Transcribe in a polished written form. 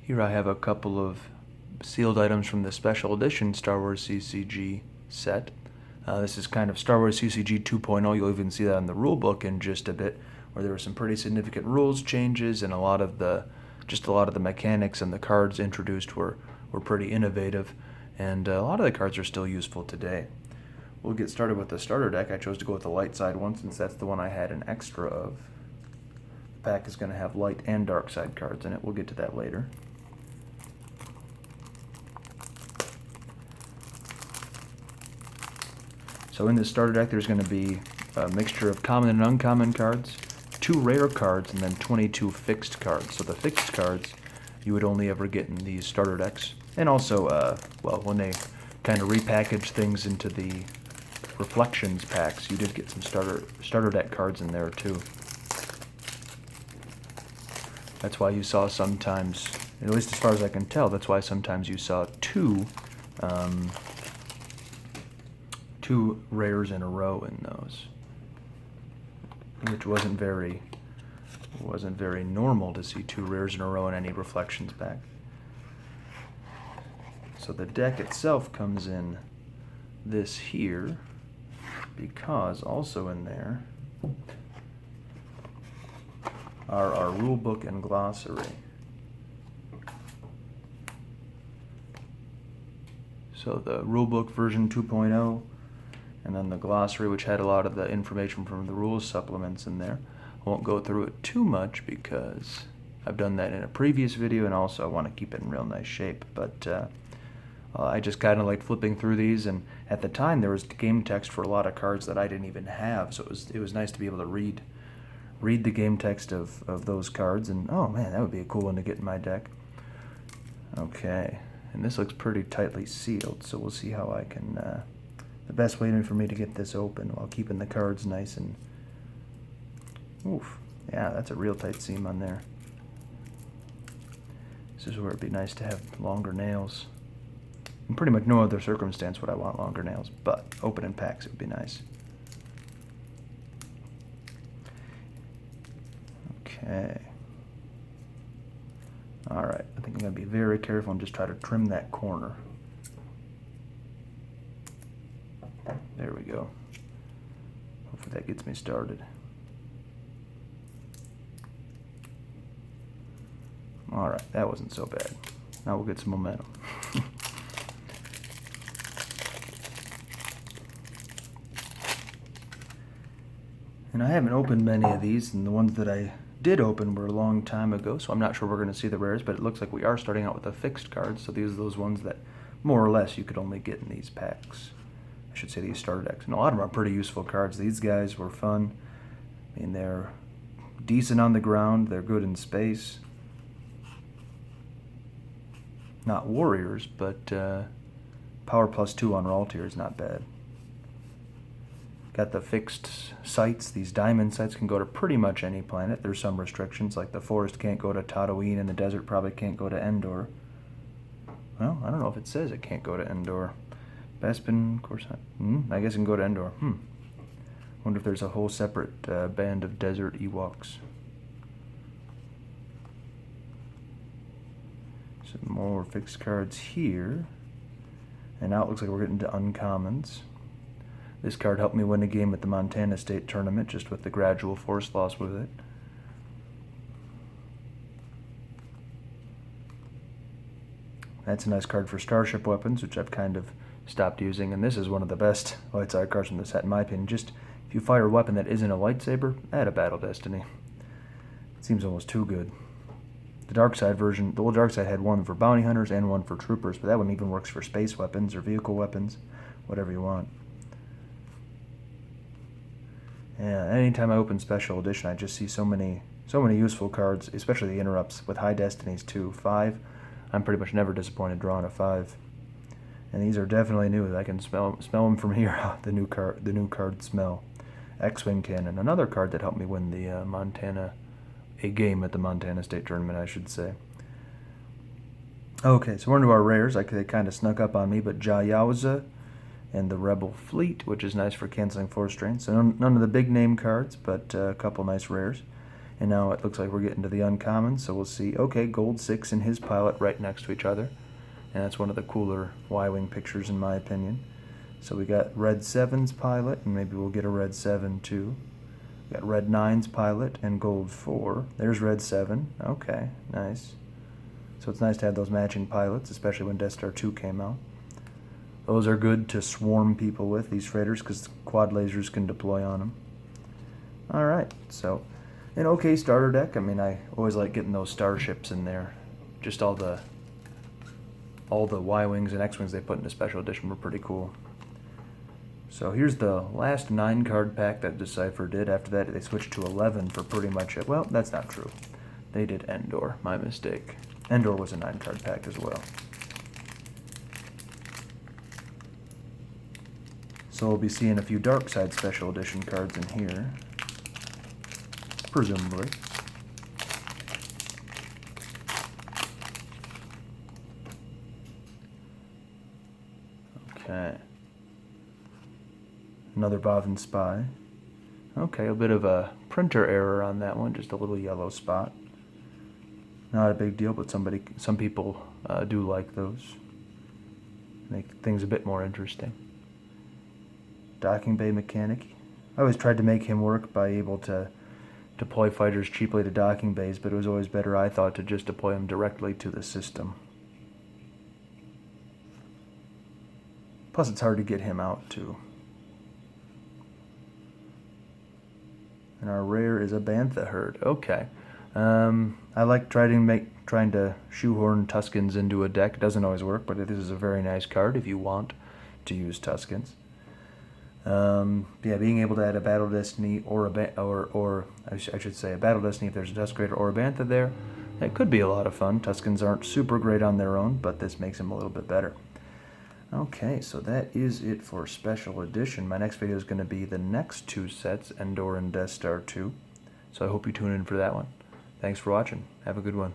Here I have a couple of sealed items from the special edition Star Wars CCG set. This is kind of Star Wars CCG 2.0. You'll even see that in the rulebook in just a bit, where there were some pretty significant rules changes, and a lot of the mechanics and the cards introduced were pretty innovative, and a lot of the cards are still useful today. We'll get started with the starter deck. I chose to go with the light side one since that's the one I had an extra of. The pack is going to have light and dark side cards in it. We'll get to that later. So in this starter deck, there's going to be a mixture of common and uncommon cards, 2 rare cards, and then 22 fixed cards. So the fixed cards you would only ever get in these starter decks. And also, well, when they kind of repackage things into the Reflections packs, you did get some starter deck cards in there too. That's why you saw sometimes, at least as far as I can tell, that's why sometimes you saw two rares in a row in those, which wasn't very normal to see 2 rares in a row in any Reflections pack. So the deck itself comes in this here, because also in there are our rulebook and glossary. So the rulebook version 2.0, and then the glossary, which had a lot of the information from the rules supplements in there. I won't go through it too much because I've done that in a previous video, and also I want to keep it in real nice shape. But I just kind of like flipping through these, and at the time there was game text for a lot of cards that I didn't even have, so it was nice to be able to read the game text of those cards, and oh man, that would be a cool one to get in my deck. Okay, and this looks pretty tightly sealed, so we'll see how I can, the best way for me to get this open while keeping the cards nice and, oof, yeah, that's a real tight seam on there. This is where it'd be nice to have longer nails. In pretty much no other circumstance would I want longer nails, but open in packs it would be nice. Okay. Alright, I think I'm going to be very careful and just try to trim that corner. There we go. Hopefully that gets me started. Alright, that wasn't so bad. Now we'll get some momentum. And I haven't opened many of these, and the ones that I did open were a long time ago, so I'm not sure we're going to see the rares, but it looks like we are starting out with the fixed cards, so these are those ones that more or less you could only get in these packs. I should say these starter decks. And a lot of them are pretty useful cards. These guys were fun. I mean, they're decent on the ground, they're good in space. Not warriors, but power +2 on Raltier is not bad. Got the fixed sites. These diamond sites can go to pretty much any planet. There's some restrictions, like the forest can't go to Tatooine and the desert probably can't go to Endor. Well, I don't know if it says it can't go to Endor. Bespin, of course not. I guess it can go to Endor. Wonder if there's a whole separate band of desert Ewoks. Some more fixed cards here. And now it looks like we're getting to uncommons. This card helped me win a game at the Montana State Tournament, just with the gradual force loss with it. That's a nice card for Starship Weapons, which I've kind of stopped using, and this is one of the best light side cards from the set, in my opinion. Just, if you fire a weapon that isn't a lightsaber, add a Battle Destiny. It seems almost too good. The dark side version, the old dark side had one for bounty hunters and one for troopers, but that one even works for space weapons or vehicle weapons, whatever you want. Yeah, anytime I open Special Edition, I just see so many useful cards, especially the interrupts with high destinies too. 5, I'm pretty much never disappointed drawing a 5. And these are definitely new. I can smell them from here. The new card smell. X-Wing Cannon, another card that helped me win the a game at the Montana State Tournament, I should say. Okay, so we're into our rares. They kind of snuck up on me, but Jayauza and the Rebel Fleet, which is nice for canceling force drain. So none of the big name cards, but a couple nice rares. And now it looks like we're getting to the uncommon, so we'll see. Okay, gold 6 and his pilot right next to each other. And that's one of the cooler Y-Wing pictures in my opinion. So we got red 7's pilot, and maybe we'll get a red 7 too. We got red 9's pilot and gold 4. There's red 7. Okay, nice. So it's nice to have those matching pilots, especially when Death Star 2 came out. Those are good to swarm people with, these freighters, because quad lasers can deploy on them. Alright, so an okay starter deck. I mean, I always like getting those starships in there. Just all the Y-Wings and X-Wings they put into Special Edition were pretty cool. So here's the last 9-card pack that Decipher did. After that, they switched to 11 for pretty much it. Well, that's not true. They did Endor. My mistake. Endor was a 9-card pack as well. So we'll be seeing a few Dark Side Special Edition cards in here. Presumably. Okay. Another Bavin Spy. Okay, a bit of a printer error on that one, just a little yellow spot. Not a big deal, but some people do like those. Make things a bit more interesting. Docking Bay Mechanic. I always tried to make him work by able to deploy fighters cheaply to docking bays, but it was always better, I thought, to just deploy them directly to the system. Plus, it's hard to get him out, too. And our rare is a Bantha Herd. Okay. I like trying to shoehorn Tuskens into a deck. It doesn't always work, but this is a very nice card if you want to use Tuskens. Yeah, being able to add a Battle Destiny or I should say a Battle Destiny if there's a Tusk Raider or a Bantha there, it could be a lot of fun. Tuskens aren't super great on their own, but this makes them a little bit better. Okay, so that is it for Special Edition. My next video is going to be the next 2 sets, Endor and Death Star 2. So I hope you tune in for that one. Thanks for watching. Have a good one.